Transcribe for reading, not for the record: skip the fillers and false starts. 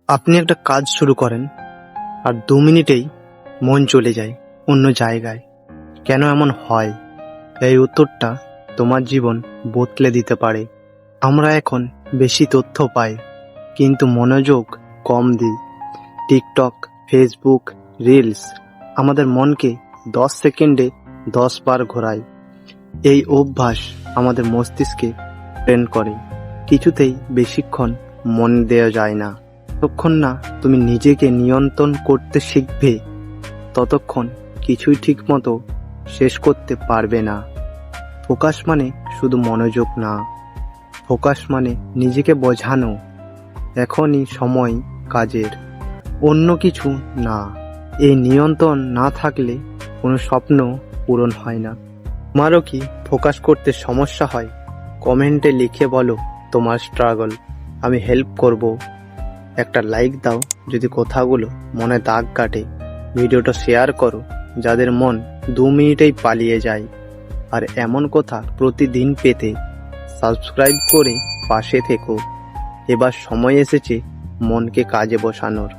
আপনি একটা কাজ শুরু করেন আর 2 মিনিটেই মন চলে যায় অন্য জায়গায়। কেন এমন হয়? এই উত্তরটা তোমার জীবন বদলে দিতে পারে। আমরা এখন বেশি তথ্য পাই, কিন্তু মনোযোগ কম দিই। টিকটক, ফেসবুক, রিলস আমাদের মনকে 10 সেকেন্ডে 10 বার ঘোরায়। এই অভ্যাস আমাদের মস্তিষ্কে ট্রেন করে। কিছুতেই বেশিক্ষণ মন দেওয়া যায় না। যতক্ষণ না তুমি নিজেকে নিয়ন্ত্রণ করতে শিখবে, ততক্ষণ কিছুই ঠিকমতো শেষ করতে পারবে না। ফোকাস মানে শুধু মনোযোগ না, ফোকাস মানে নিজেকে বোঝানো এখনই সময় কাজের, অন্য কিছু না। এই নিয়ন্ত্রণ না থাকলে কোনো স্বপ্ন পূরণ হয় না। তোমারও কি ফোকাস করতে সমস্যা হয়? কমেন্টে লিখে বলো তোমার স্ট্রাগল, আমি হেল্প করব। একটা লাইক দাও যদি কথাগুলো মনে দাগ কাটে। ভিডিওটা শেয়ার করো যাদের মন 2 মিনিটেই পালিয়ে যায়। আর এমন কথা প্রতিদিন পেতে সাবস্ক্রাইব করে পাশে থেকো। এবার সময় এসেছে মনকে কাজে বসানোর।